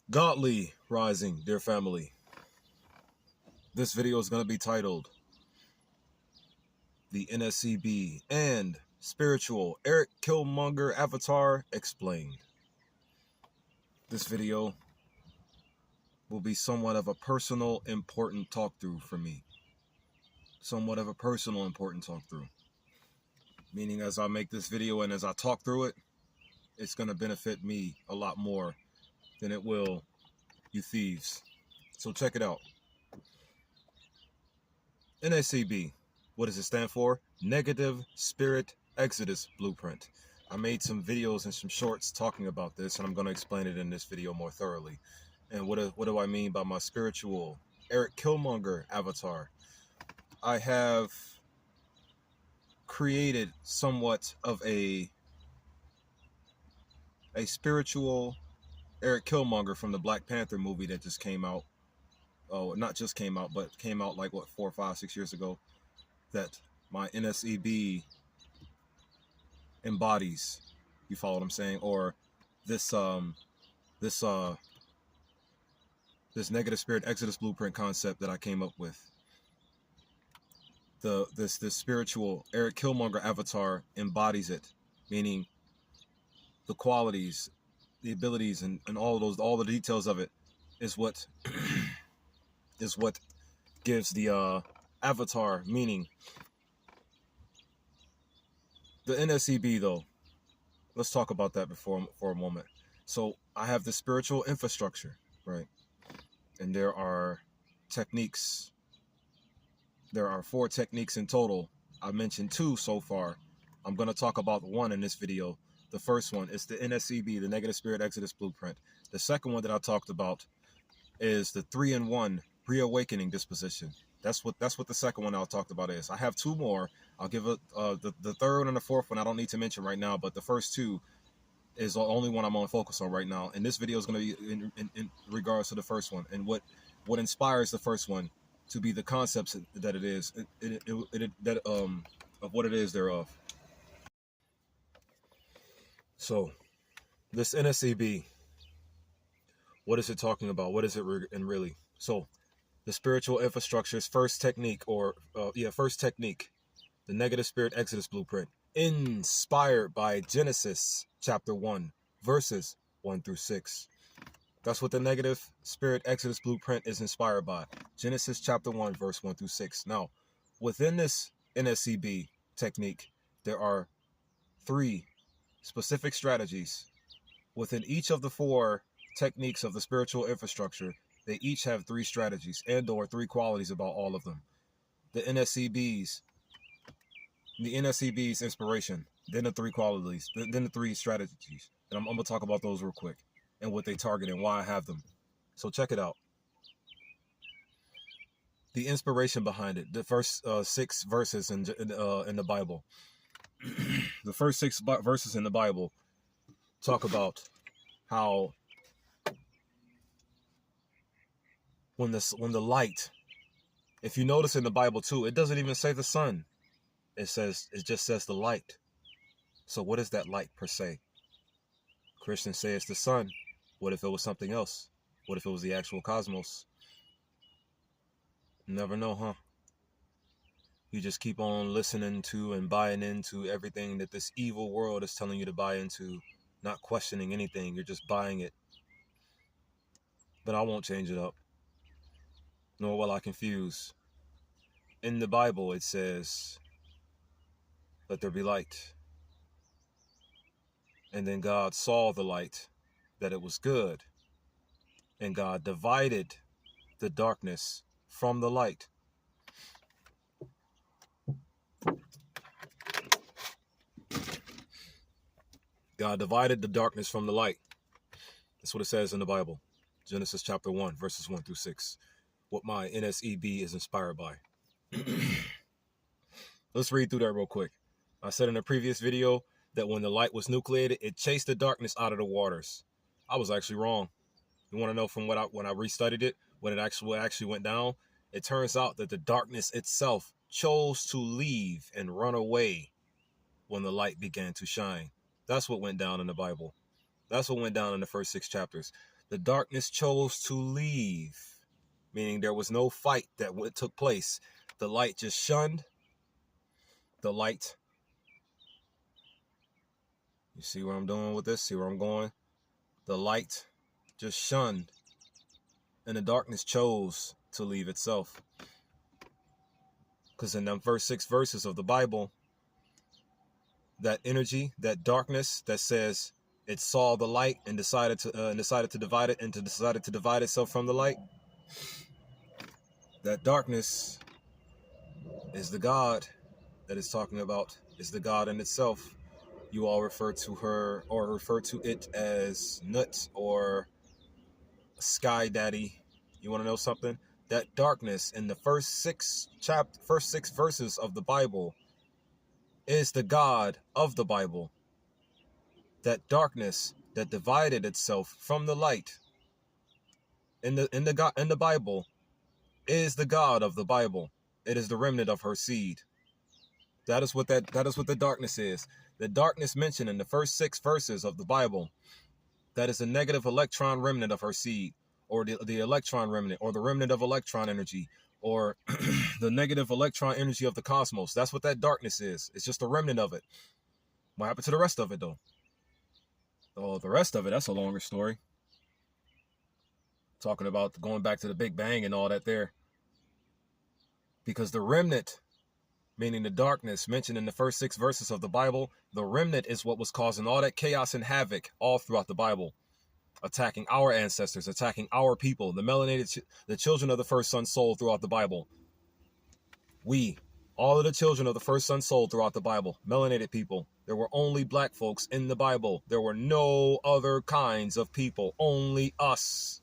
Godly Rising, dear family. This video is going to be titled The N.S.E.B and Spiritual Eric Killmonger Avatar Explained. This video will be somewhat of a personal, important talk-through for me. Somewhat of a personal, important talk-through. Meaning as I make this video and as I talk through it, it's going to benefit me a lot more than it will you thieves. So check it out. N.S.E.B. What does it stand for? Negative Spirit Exodus Blueprint. I made some videos and some shorts talking about this, and I'm going to explain it in this video more thoroughly. And what do I mean by my spiritual Eric Killmonger avatar? I have created somewhat of a spiritual Eric Killmonger from the Black Panther movie that just came out. Oh, not just came out, but came out like, what, 4, 5, 6 years ago. That my N.S.E.B embodies. You follow what I'm saying? Or this this negative spirit exodus blueprint concept that I came up with. This spiritual Eric Killmonger avatar embodies it, meaning the qualities, the abilities, and all the details of it is what is what gives the avatar meaning. The N.S.E.B though, let's talk about that for a moment. So I have the spiritual infrastructure, right? And there are techniques. There are 4 techniques in total. I mentioned 2 so far. I'm going to talk about 1 in this video. The first one is the N.S.E.B, the Negative Spirit Exodus Blueprint. The second one that I talked about is the 3-in-1 reawakening disposition. That's what the second one I talked about is. I have 2 more. I'll give it the third and the fourth one I don't need to mention right now, but the first 2 is the only one I'm going to focus on right now. And this video is going to be in regards to the first one and what inspires the first one to be the concepts that it is, of what it is thereof. So this N.S.E.B, what is it talking about? What is it really? So the spiritual infrastructure's first technique, the Negative Spirit Exodus Blueprint, inspired by Genesis chapter 1, verses 1 through 6. That's what the Negative Spirit Exodus Blueprint is inspired by. Genesis chapter 1, verse 1 through 6. Now, within this N.S.E.B technique, there are 3 specific strategies. Within each of the 4 techniques of the spiritual infrastructure, they each have 3 strategies and or 3 qualities about all of them. The N.S.E.B's inspiration, then the 3 qualities, then the 3 strategies. And I'm going to talk about those real quick and what they target and why I have them. So check it out. The inspiration behind it, the first 6 verses in the Bible. The first 6 verses in the Bible talk about how when the light, if you notice in the Bible too, it doesn't even say the sun. It just says the light. So what is that light per se? Christians say it's the sun. What if it was something else? What if it was the actual cosmos? You never know, huh? You just keep on listening to and buying into everything that this evil world is telling you to buy into, not questioning anything. You're just buying it. But I won't change it up, nor will I confuse. In the Bible, it says, "Let there be light." And then God saw the light, that it was good. And God divided the darkness from the light. God divided the darkness from the light. That's what it says in the Bible. Genesis chapter 1, verses 1 through 6. What my N.S.E.B is inspired by. Let's read through that real quick. I said in a previous video that when the light was nucleated, it chased the darkness out of the waters. I was actually wrong. You want to know from when I restudied it, when it actually went down? It turns out that the darkness itself chose to leave and run away when the light began to shine. That's what went down in the Bible. That's what went down in the first 6 chapters. The darkness chose to leave, meaning there was no fight that took place. The light just shunned the light. You see where I'm doing with this? See where I'm going? The light just shunned, and the darkness chose to leave itself. Because in them first 6 verses of the Bible, that energy, that darkness that says it saw the light and decided to divide it, and decided to divide itself from the light, that darkness is the God that it's talking about, is the God in itself. You all refer to her, or refer to it, as Nut or Sky Daddy. You want to know something? That darkness in the first 6 verses of the Bible is the God of the Bible. That darkness that divided itself from the light in the Bible is the God of the Bible. It is the remnant of her seed. That is what the darkness is. The darkness mentioned in the first 6 verses of the Bible, that is the negative electron remnant of her seed, or the electron remnant, or the remnant of electron energy, or the negative electron energy of the cosmos. That's what that darkness is. It's just a remnant of it. What happened to the rest of it, though? Oh, the rest of it, that's a longer story. Talking about going back to the Big Bang and all that there. Because the remnant, meaning the darkness mentioned in the first 6 verses of the Bible, the remnant is what was causing all that chaos and havoc all throughout the Bible. Attacking our ancestors, attacking our people, the melanated, the children of the first son soul throughout the Bible. All of the children of the first son soul throughout the Bible, melanated people. There were only black folks in the Bible. There were no other kinds of people, only us.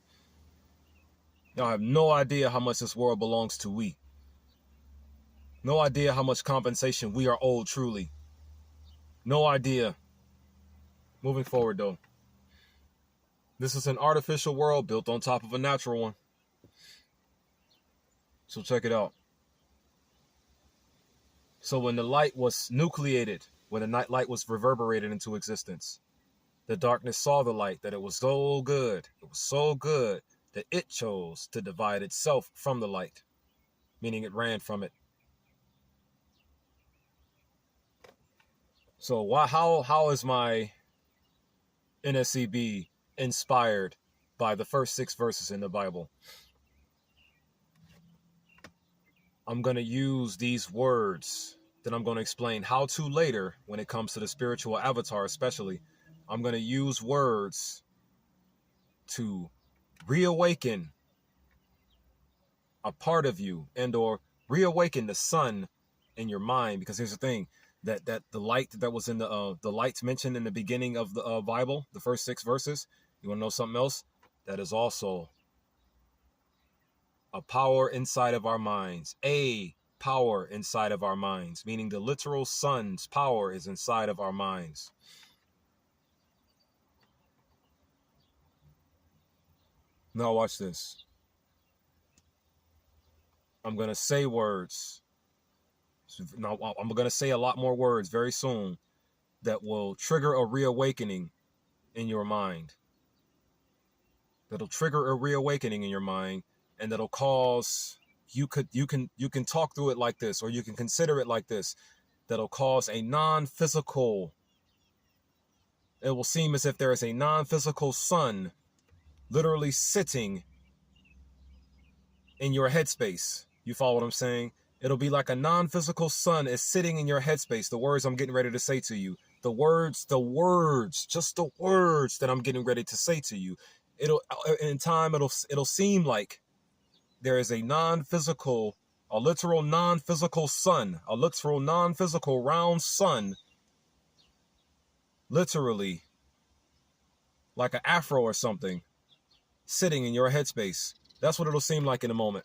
Y'all have no idea how much this world belongs to we. No idea how much compensation we are owed truly. No idea. Moving forward though. This is an artificial world built on top of a natural one. So check it out. So when the light was nucleated, when the night light was reverberated into existence, the darkness saw the light, that it was so good. It was so good that it chose to divide itself from the light, meaning it ran from it. So how is my N.S.E.B inspired by the first 6 verses in the Bible? I'm going to use these words that I'm going to explain how to later when it comes to the spiritual avatar especially. I'm going to use words to reawaken a part of you, and or reawaken the sun in your mind. Because here's the thing, that the light that was in the lights mentioned in the beginning of the Bible, the first 6 verses, you want to know something else? That is also a power inside of our minds, a power inside of our minds, meaning the literal sun's power is inside of our minds. Now watch this. I'm going to say words. Now I'm going to say a lot more words very soon that will trigger a reawakening in your mind. That'll trigger a reawakening in your mind, and that'll cause you can talk through it like this, or you can consider it like this. That'll cause a non-physical. It will seem as if there is a non-physical sun literally sitting in your headspace. You follow what I'm saying? It'll be like a non-physical sun is sitting in your headspace. The words I'm getting ready to say to you. The words, just the words that I'm getting ready to say to you. In time, it'll seem like there is a non-physical, a literal non-physical sun, a literal non-physical round sun, literally like an afro or something, sitting in your headspace. That's what it'll seem like in a moment.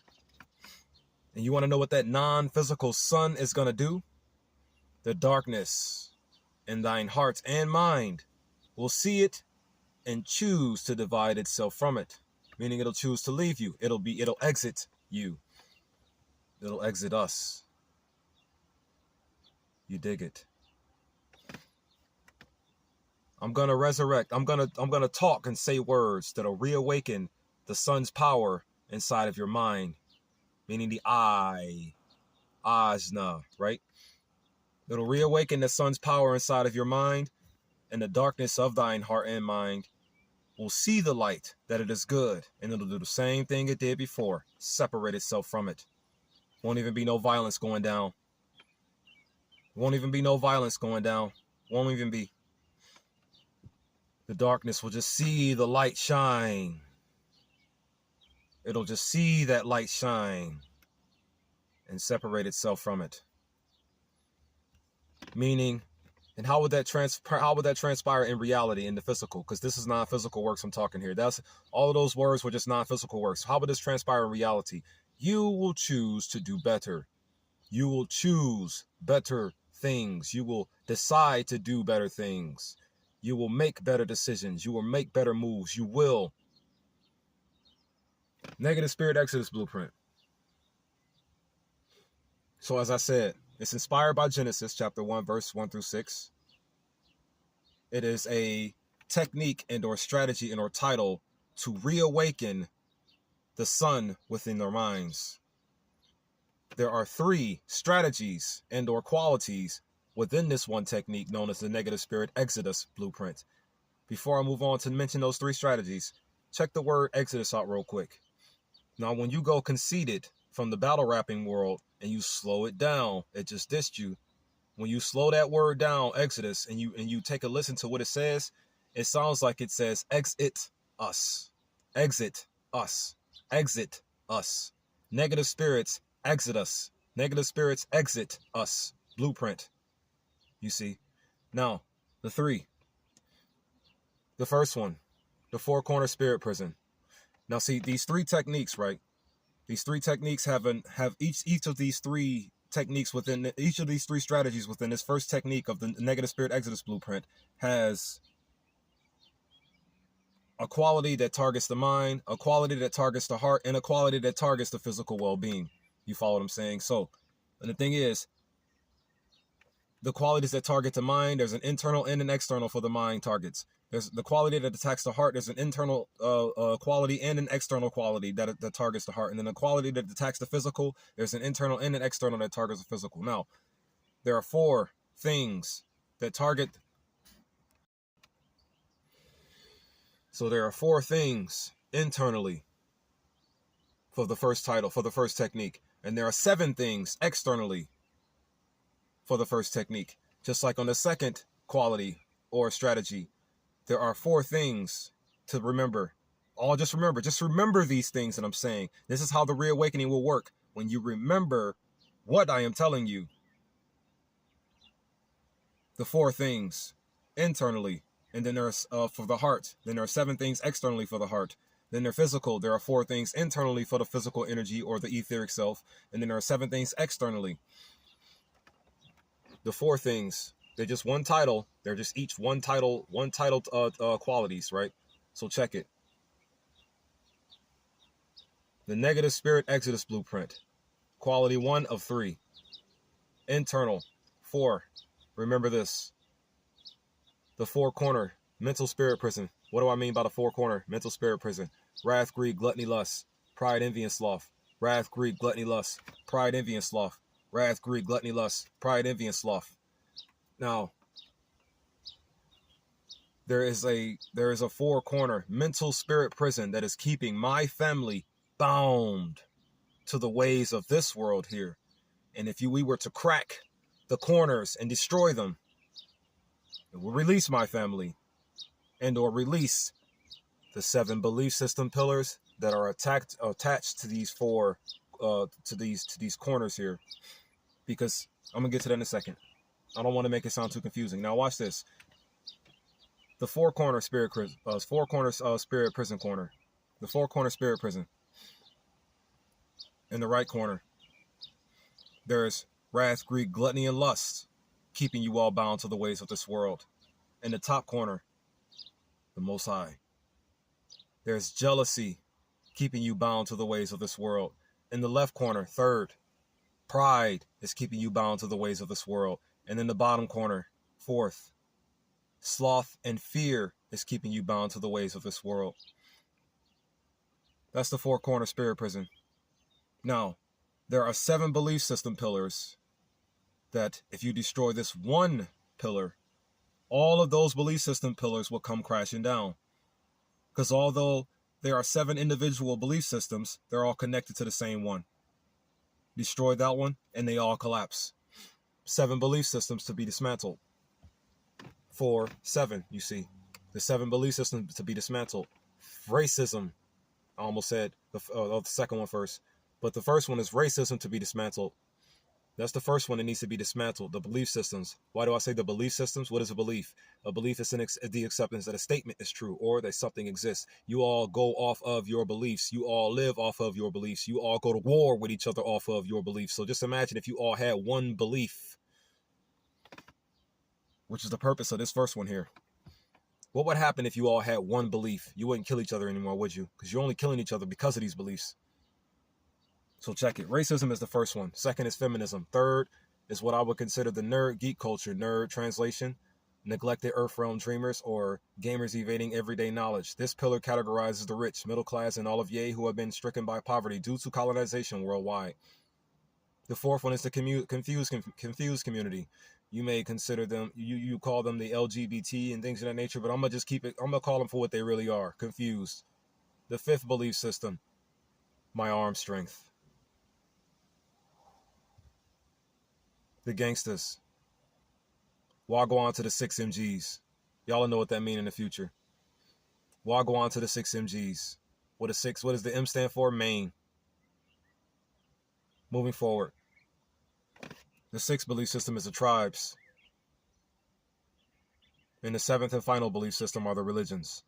And you want to know what that non-physical sun is going to do? The darkness in thine heart and mind will see it and choose to divide itself from it. Meaning it'll choose to leave you. It'll exit you. It'll exit us. You dig it? I'm gonna resurrect. I'm gonna talk and say words that'll reawaken the sun's power inside of your mind, meaning the ajna, right? It'll reawaken the sun's power inside of your mind, and the darkness of thine heart and mind will see the light that it is good, and it'll do the same thing it did before, separate itself from it. Won't even be no violence going down. Won't even be no violence going down. Won't even be. The darkness will just see the light shine. It'll just see that light shine and separate itself from it. Meaning, and how would that transpire in reality, in the physical? Because this is non-physical works I'm talking here. That's all of those words were just non-physical works. How would this transpire in reality? You will choose to do better. You will choose better things. You will decide to do better things. You will make better decisions. You will make better moves. You will. Negative Spirit Exodus Blueprint. So as I said, it's inspired by Genesis chapter 1, verse 1 through 6. It is a technique and or strategy and or title to reawaken the sun within their minds. There are 3 strategies and or qualities within this one technique known as the Negative Spirit Exodus Blueprint. Before I move on to mention those 3 strategies, check the word Exodus out real quick. Now, when you go conceited from the battle rapping world and you slow it down, it just dissed you. When you slow that word down, Exodus, and you take a listen to what it says, it sounds like it says exit us, exit us, exit us. Negative spirits exit us. Negative spirits exit us. Blueprint. You see. Now, the 3. The first one, the 4-corner spirit prison. Now, see, these 3 techniques, right? These 3 techniques have each of these 3 techniques within each of these 3 strategies within this first technique of the Negative Spirit Exodus Blueprint has a quality that targets the mind, a quality that targets the heart, and a quality that targets the physical well-being. You follow what I'm saying? So, and the thing is, the qualities that target the mind, there's an internal and an external for the mind targets. There's the quality that attacks the heart. There's an internal quality and an external quality that targets the heart. And then the quality that attacks the physical, there's an internal and an external that targets the physical. Now, there are 4 things that target. So there are 4 things internally for the first title, for the first technique. And there are 7 things externally for the first technique. Just like on the second quality or strategy, there are 4 things to remember. Just remember these things that I'm saying. This is how the reawakening will work. When you remember what I am telling you. The 4 things internally. And then there's for the heart. Then there are 7 things externally for the heart. Then they're physical. There are 4 things internally for the physical energy or the etheric self. And then there are 7 things externally. The 4 things. They're just one title. They're just each one titled qualities, right? So check it. The Negative Spirit Exodus Blueprint. Quality 1 of 3. Internal. 4. Remember this. The 4-corner mental spirit prison. What do I mean by the 4-corner mental spirit prison? Wrath, greed, gluttony, lust, pride, envy, and sloth. Wrath, greed, gluttony, lust, pride, envy, and sloth. Wrath, greed, gluttony, lust, pride, envy, and sloth. Now, there is a 4-corner mental spirit prison that is keeping my family bound to the ways of this world here. And if we were to crack the corners and destroy them, it will release my family and or release the 7 belief system pillars that are attached to these 4 to these corners here. Because I'm gonna get to that in a second. I don't want to make it sound too confusing. Now watch this. The 4-corner spirit prison, 4-corner spirit prison corner. The 4-corner spirit prison. In the right corner, there's wrath, greed, gluttony, and lust, keeping you all bound to the ways of this world. In the top corner, the Most High. There's jealousy, keeping you bound to the ways of this world. In the left corner, third, pride is keeping you bound to the ways of this world. And in the bottom corner, fourth, Sloth and fear is keeping you bound to the ways of this world. That's the four-corner spirit prison. Now, there are 7 belief system pillars that if you destroy this one pillar, all of those belief system pillars will come crashing down. Because although there are 7 individual belief systems, they're all connected to the same one. Destroy that one, and they all collapse. 7 belief systems to be dismantled. 4, 7, you see. The 7 belief systems to be dismantled. Racism. I almost said the second one first. But the first one is racism to be dismantled. That's the first one that needs to be dismantled, the belief systems. Why do I say the belief systems? What is a belief? A belief is the acceptance that a statement is true or that something exists. You all go off of your beliefs. You all live off of your beliefs. You all go to war with each other off of your beliefs. So just imagine if you all had one belief, which is the purpose of this first one here. What would happen if you all had one belief? You wouldn't kill each other anymore, would you? Because you're only killing each other because of these beliefs. So check it. Racism is the first one. Second is feminism. Third is what I would consider the nerd geek culture. Nerd translation, neglected earth realm dreamers, or gamers evading everyday knowledge. This pillar categorizes the rich, middle class, and all of ye who have been stricken by poverty due to colonization worldwide. The fourth one is the confused community. You may consider them, you call them the LGBT and things of that nature, but I'm going to just keep it, I'm going to call them for what they really are, confused. The fifth belief system, my arm strength. The gangsters. Why go on to the 6 MGs? Y'all know what that mean in the future. Why go on to the 6 MGs? What does the M stand for? Main. Moving forward. The 6th belief system is the tribes. And the 7th and final belief system are the religions.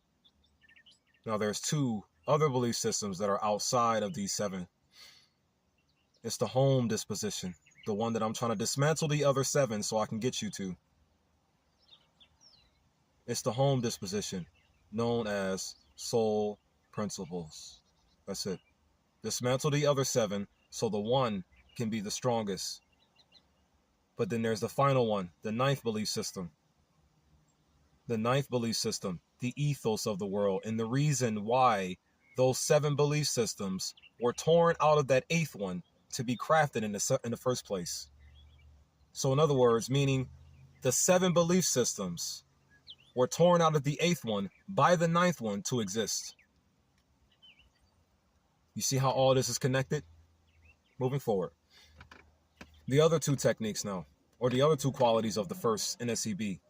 Now there's 2 other belief systems that are outside of these 7. It's the home disposition. The one that I'm trying to dismantle the other 7 so I can get you to. It's the home disposition, known as soul principles. That's it. Dismantle the other 7 so the one can be the strongest. But then there's the final one, the 9th belief system. The 9th belief system, the ethos of the world, and the reason why those 7 belief systems were torn out of that 8th one to be crafted in the first place. So in other words, meaning the 7 belief systems were torn out of the 8th one by the 9th one to exist. You see how all this is connected? Moving forward. The other 2 techniques now, or the other 2 qualities of the first N.S.E.B.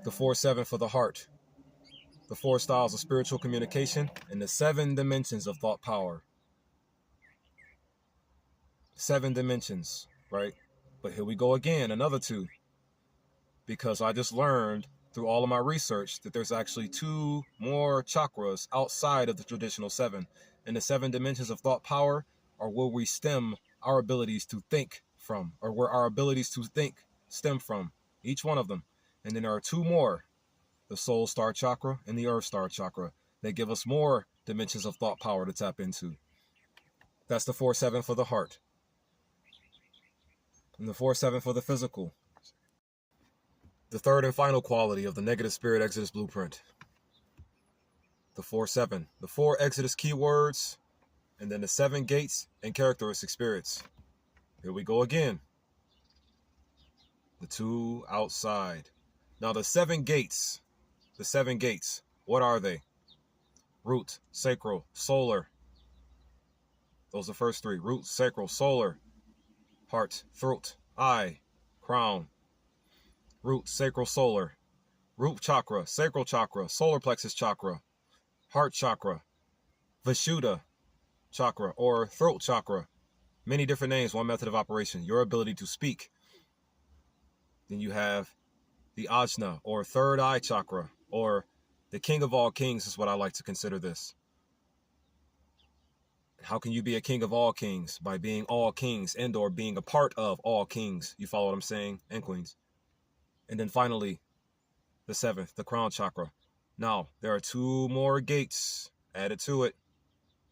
The 4-7 for the heart, the 4 styles of spiritual communication, and the 7 dimensions of thought power. 7 dimensions, right? But here we go again, another 2. Because I just learned through all of my research that there's actually 2 more chakras outside of the traditional 7. And the 7 dimensions of thought power are where we stem our abilities to think from, or where our abilities to think stem from, each one of them. And then there are 2 more, the soul star chakra and the earth star chakra, that give us more dimensions of thought power to tap into. That's the 4-7 for the heart. And the 4-7 for the physical. The third and final quality of the negative spirit exodus blueprint. The 4-7. The 4 exodus keywords, and then the 7 gates and characteristic spirits. Here we go again. The 2 outside. Now the 7 gates. The 7 gates. What are they? Root, sacral, solar. Those are the first 3. Root, sacral, solar. Heart, throat, eye, crown. Root, sacral, solar. Root chakra, sacral chakra, solar plexus chakra, heart chakra, Vishuddha chakra, or throat chakra. Many different names, one method of operation. Your ability to speak. Then you have the Ajna, or third eye chakra, or the king of all kings is what I like to consider this. How can you be a king of all kings? By being all kings and or being a part of all kings. You follow what I'm saying? And queens. And then finally, the 7th, the crown chakra. Now, there are 2 more gates added to it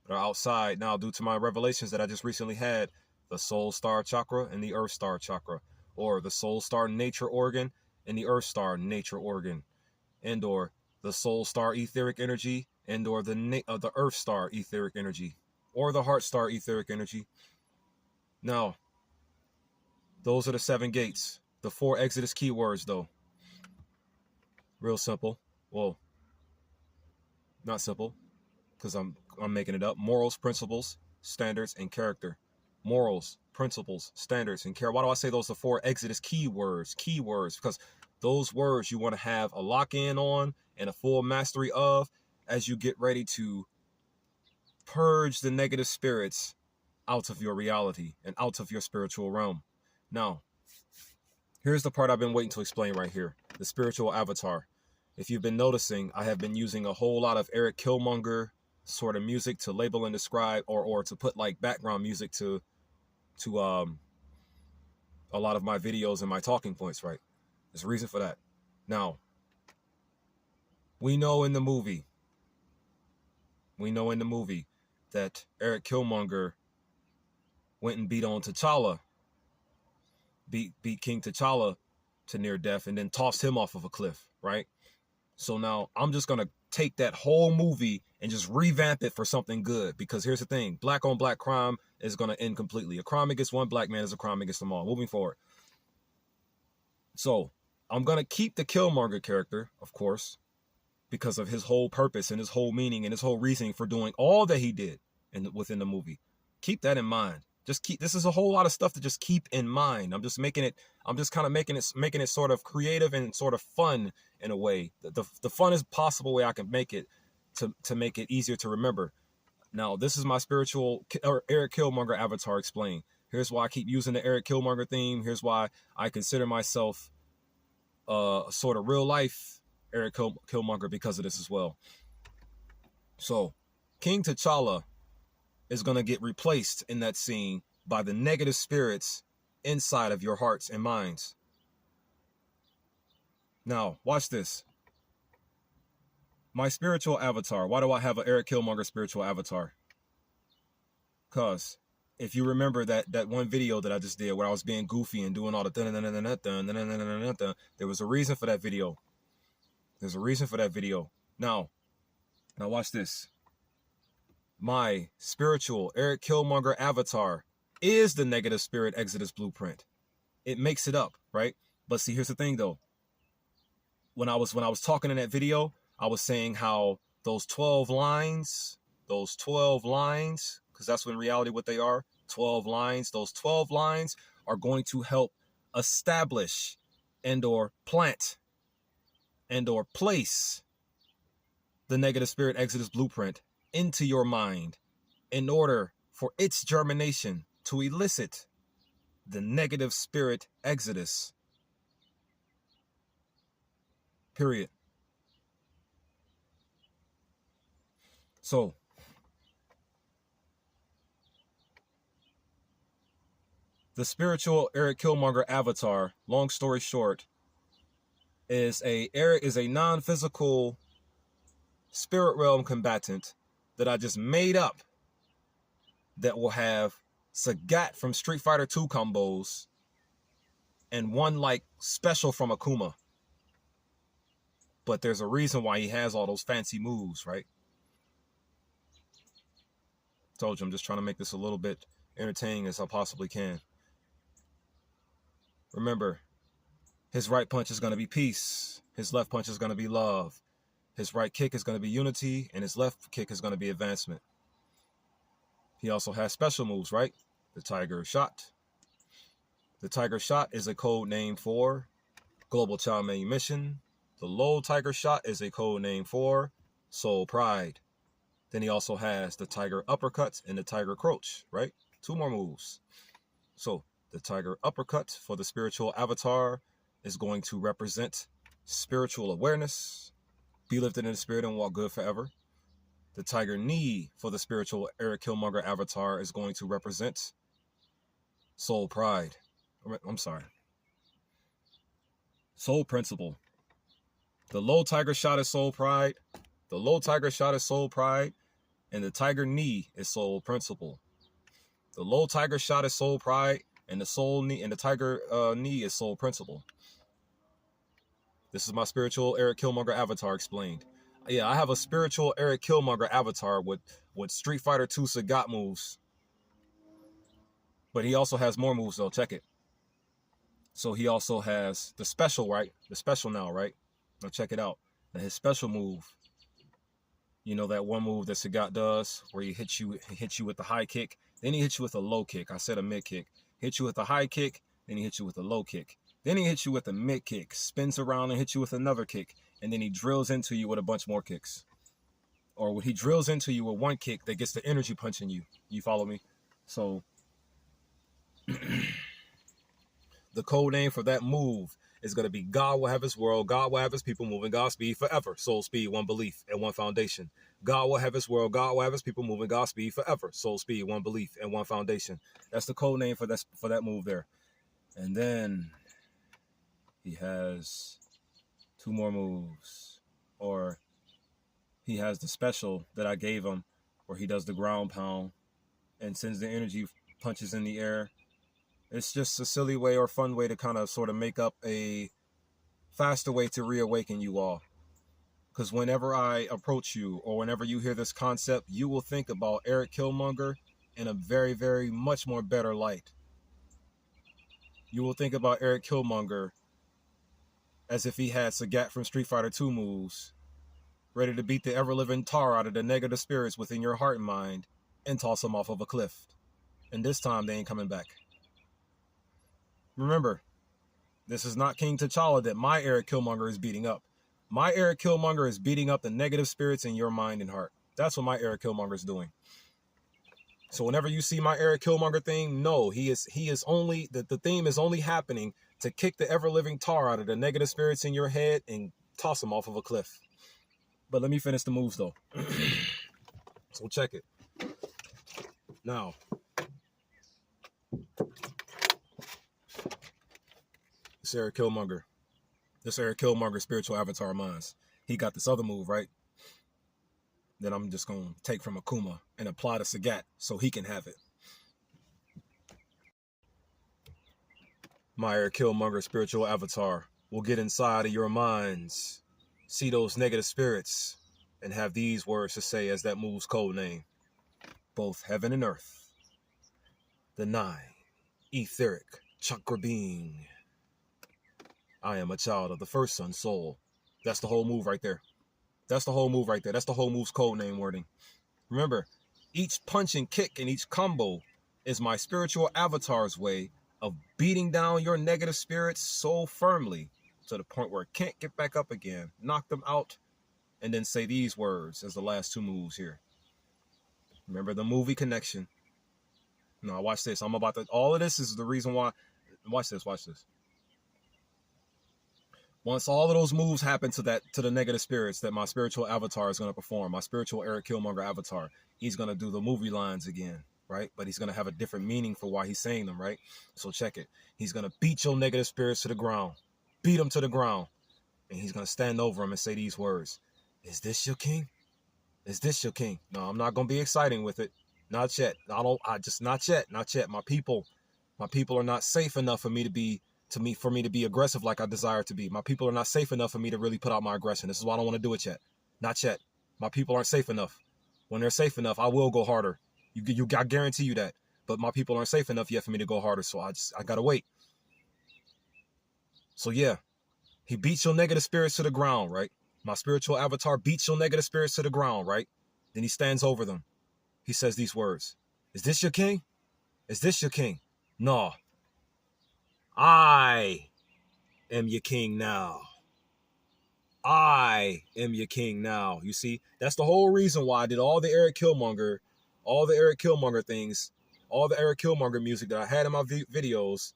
that are outside now due to my revelations that I just recently had. The soul star chakra and the earth star chakra, or the soul star nature organ and the earth star nature organ, and or the soul star etheric energy, and or the earth star etheric energy, or the heart star etheric energy. Now, those are the 7 gates. The 4 Exodus keywords, though. Real simple. Well, not simple, because I'm making it up. Morals, principles, standards, and character. Morals, principles, standards, and care. Why do I say those are 4 Exodus keywords? Keywords, because those words you want to have a lock-in on and a full mastery of as you get ready to purge the negative spirits out of your reality and out of your spiritual realm. Now, here's the part I've been waiting to explain right here. The spiritual avatar. If you've been noticing, I have been using a whole lot of Eric Killmonger sort of music to label and describe, or to put like background music to a lot of my videos and my talking points, right? There's a reason for that. Now, we know in the movie that Eric Killmonger went and beat on T'Challa, beat King T'Challa to near death, and then tossed him off of a cliff, right? So now I'm just going to take that whole movie and just revamp it for something good. Because here's the thing. Black on black crime is going to end completely. A crime against one black man is a crime against them all. Moving forward. So I'm going to keep the Killmonger character, of course, because of his whole purpose and his whole meaning and his whole reasoning for doing all that he did within the movie. Keep that in mind. This is a whole lot of stuff to just keep in mind. I'm just kind of making it sort of creative and sort of fun in a way. The funnest possible way I can make it to make it easier to remember. Now, this is my spiritual Eric Killmonger avatar explained. Here's why I keep using the Eric Killmonger theme. Here's why I consider myself sort of real life Eric Killmonger because of this as well. So, King T'Challa is going to get replaced in that scene by the negative spirits inside of your hearts and minds. Now, watch this. My spiritual avatar. Why do I have an Eric Killmonger spiritual avatar? Because if you remember that one video that I just did where I was being goofy and doing all the there was a reason for that video. There's a reason for that video. Now watch this. My spiritual Eric Killmonger avatar is the negative spirit Exodus blueprint. It makes it up, right? But see, here's the thing though. When I was talking in that video, I was saying how those 12 lines, because that's in reality what they are, 12 lines, those 12 lines are going to help establish and or plant and or place the negative spirit Exodus blueprint into your mind in order for its germination to elicit the negative spirit Exodus. Period. So, the spiritual Eric Killmonger avatar, long story short, is a non-physical spirit realm combatant that I just made up that will have Sagat from Street Fighter 2 combos and one like special from Akuma. But there's a reason why he has all those fancy moves, right? Told you, I'm just trying to make this a little bit entertaining as I possibly can. Remember, his right punch is going to be peace. His left punch is going to be love. His right kick is going to be unity, and his left kick is going to be advancement. He also has special moves, right? The Tiger Shot. The Tiger Shot is a code name for Global Child Manumission. The Low Tiger Shot is a code name for Soul Pride. Then he also has the Tiger Uppercut and the Tiger Crouch, right? 2 more moves. So the Tiger Uppercut for the spiritual avatar is going to represent spiritual awareness, be lifted in the spirit and walk good forever. The Tiger Knee for the spiritual Eric Killmonger avatar is going to represent soul pride. I'm sorry. Soul principle. The Low Tiger Shot is soul pride. The Low Tiger Shot is soul pride. And the Tiger Knee is soul principle. The Low Tiger Shot is soul pride. And the soul knee and the Tiger knee is soul principle. This is my spiritual Eric Killmonger avatar explained. Yeah, I have a spiritual Eric Killmonger avatar with Street Fighter 2 Sagat moves. But he also has more moves though. Check it. So he also has the special, right? The special now, right? Now check it out. Now his special move. You know that one move that Sagat does where he hits you with the high kick, then he hits you with a low kick. I said a mid kick. Hits you with a high kick, then he hits you with a low kick. Then he hits you with a mid kick, spins around and hits you with another kick, and then he drills into you with a bunch more kicks. Or when he drills into you with one kick that gets the energy punch in you. You follow me? So the code name for that move is going to be God will have his world, God will have his people moving Godspeed forever. Soul speed, one belief, and one foundation. God will have his world, God will have his people moving Godspeed forever. Soul speed, one belief, and one foundation. That's the code name for that move there. And then he has two more moves. Or he has the special that I gave him where he does the ground pound and sends the energy punches in the air. It's just a silly way or fun way to kind of sort of make up a faster way to reawaken you all. Because whenever I approach you or whenever you hear this concept, you will think about Eric Killmonger in a very, very much more better light. You will think about Eric Killmonger as if he had Sagat from Street Fighter 2 moves, ready to beat the ever-living tar out of the negative spirits within your heart and mind and toss them off of a cliff. And this time, they ain't coming back. Remember, this is not King T'Challa that my Eric Killmonger is beating up. My Eric Killmonger is beating up the negative spirits in your mind and heart. That's what my Eric Killmonger is doing. So whenever you see my Eric Killmonger thing, no, he is only, the theme is only happening to kick the ever-living tar out of the negative spirits in your head and toss them off of a cliff. But let me finish the moves though. So check it. Now, this Eric Killmonger spiritual avatar of mine, he got this other move, right? That I'm just going to take from Akuma and apply to Sagat so he can have it. My Eric Killmonger spiritual avatar will get inside of your minds, see those negative spirits, and have these words to say as that move's code name. Both heaven and earth. The 9 etheric chakra being. I am a child of the first sun soul. That's the whole move right there. That's the whole move right there. That's the whole move's code name wording. Remember, each punch and kick and each combo is my spiritual avatar's way of beating down your negative spirits so firmly to the point where it can't get back up again. Knock them out and then say these words as the last two moves here. Remember the movie connection. Now watch this. All of this is the reason why. Watch this. Once all of those moves happen to the negative spirits that my spiritual avatar is going to perform, my spiritual Eric Killmonger avatar, he's going to do the movie lines again, right? But he's going to have a different meaning for why he's saying them, right? So check it. He's going to beat your negative spirits to the ground. Beat them to the ground. And he's going to stand over him and say these words. Is this your king? Is this your king? No, I'm not going to be exciting with it. Not yet. Not yet. My people are not safe enough for me to be aggressive like I desire to be. My people are not safe enough for me to really put out my aggression. This is why I don't want to do it yet. Not yet. My people aren't safe enough. When they're safe enough, I will go harder. I guarantee you that. But my people aren't safe enough yet for me to go harder. So I gotta wait. So yeah, he beats your negative spirits to the ground, right? My spiritual avatar beats your negative spirits to the ground, right? Then he stands over them. He says these words. Is this your king? Is this your king? No. I am your king now. I am your king now. You see, that's the whole reason why I did all the Eric Killmonger things, all the Eric Killmonger music that I had in my videos,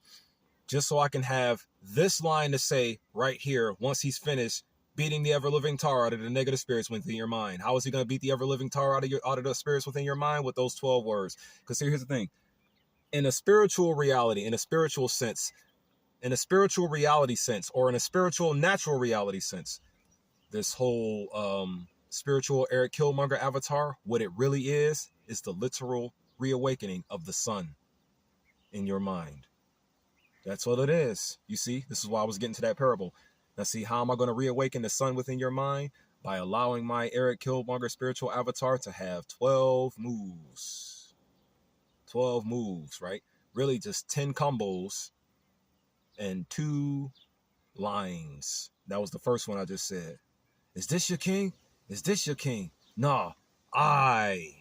just so I can have this line to say right here once he's finished beating the ever-living tar out of the negative spirits within your mind. How is he going to beat the ever-living tar out of the spirits within your mind? With those 12 words. Because here's the thing. In a spiritual reality, in a spiritual sense, in a spiritual reality sense, or in a spiritual natural reality sense, this whole spiritual Eric Killmonger avatar, what it really is the literal reawakening of the sun in your mind. That's what it is. You see, this is why I was getting to that parable. Now see, how am I going to reawaken the sun within your mind? By allowing my Eric Killmonger spiritual avatar to have 12 moves. 12 moves, right? Really just 10 combos and 2 lines. That was the first one I just said. Is this your king? Is this your king? Nah, I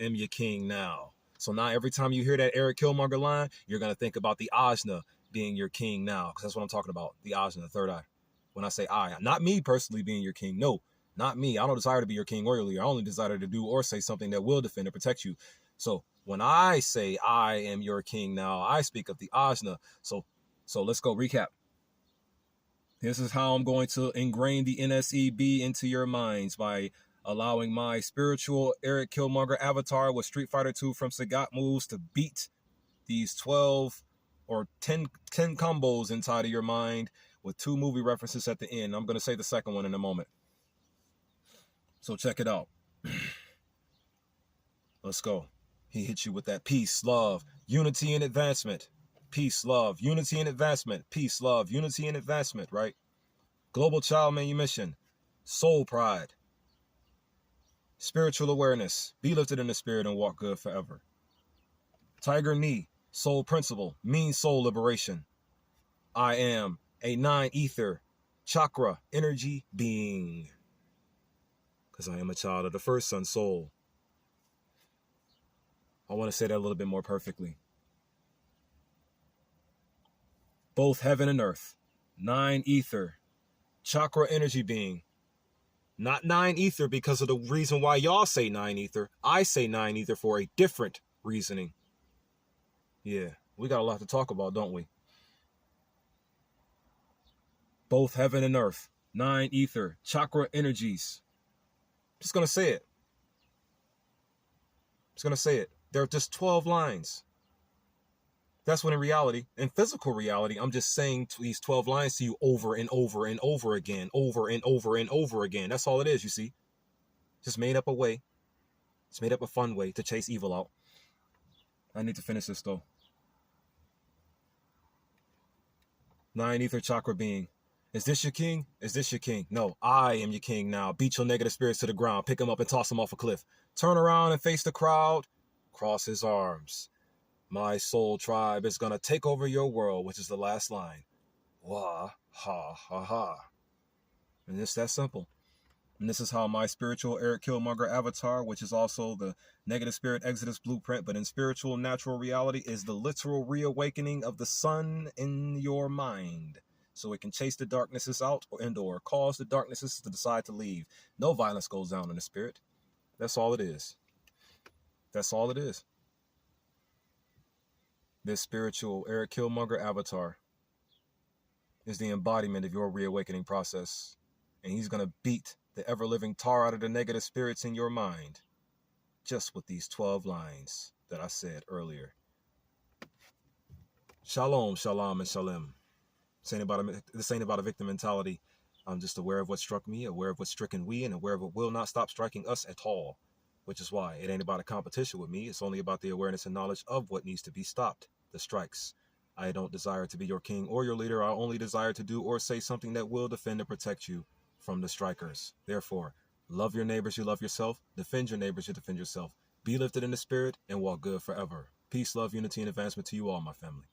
am your king now. So now every time you hear that Eric Killmonger line, you're going to think about the Ajna being your king now, because that's what I'm talking about, the Ajna, the third eye. When I say I, not me personally being your king. No, not me. I don't desire to be your king or your leader. I only desire to do or say something that will defend and protect you. So when I say I am your king now, I speak of the Ajna. So let's go recap. This is how I'm going to ingrain the N.S.E.B into your minds, by allowing my spiritual Eric Killmonger avatar with Street Fighter 2 from Sagat moves to beat these 12 or 10 combos inside of your mind with 2 movie references at the end. I'm going to say the second one in a moment. So check it out. Let's go. He hits you with that peace, love, unity, and advancement. Peace, love, unity, and advancement. Peace, love, unity, and advancement, right? Global child manumission, soul pride, spiritual awareness, be lifted in the spirit and walk good forever. Tiger knee, soul principle, means soul liberation. I am a 9 ether chakra energy being, because I am a child of the first sun soul. I want to say that a little bit more perfectly. Both heaven and earth, 9 ether chakra energy being. Not 9 ether because of the reason why y'all say 9 ether. I say 9 ether for a different reasoning. Yeah, we got a lot to talk about, don't we? Both heaven and earth, 9 ether, chakra energies. Just going to say it. Just going to say it. There are just 12 lines. That's when in reality, in physical reality, I'm just saying these 12 lines to you over and over and over again, over and over and over again. That's all it is, you see. Just made up a way. It's made up a fun way to chase evil out. I need to finish this though. 9 ether chakra being. Is this your king? Is this your king? No, I am your king now. Beat your negative spirits to the ground. Pick him up and toss him off a cliff. Turn around and face the crowd. Cross his arms. My soul tribe is going to take over your world, which is the last line. Wah, ha, ha, ha. And it's that simple. And this is how my spiritual Eric Killmonger avatar, which is also the negative spirit exodus blueprint, but in spiritual natural reality, is the literal reawakening of the sun in your mind. So it can chase the darknesses out or cause the darknesses to decide to leave. No violence goes down in the spirit. That's all it is. That's all it is. This spiritual Eric Killmonger avatar is the embodiment of your reawakening process. And he's going to beat the ever-living tar out of the negative spirits in your mind just with these 12 lines that I said earlier. Shalom, shalom, and shalom. This ain't about a victim mentality. I'm just aware of what struck me, aware of what's stricken we, and aware of what will not stop striking us at all. Which is why it ain't about a competition with me. It's only about the awareness and knowledge of what needs to be stopped, the strikes. I don't desire to be your king or your leader. I only desire to do or say something that will defend and protect you from the strikers. Therefore, love your neighbors, you love yourself. Defend your neighbors, you defend yourself. Be lifted in the spirit and walk good forever. Peace, love, unity, and advancement to you all, my family.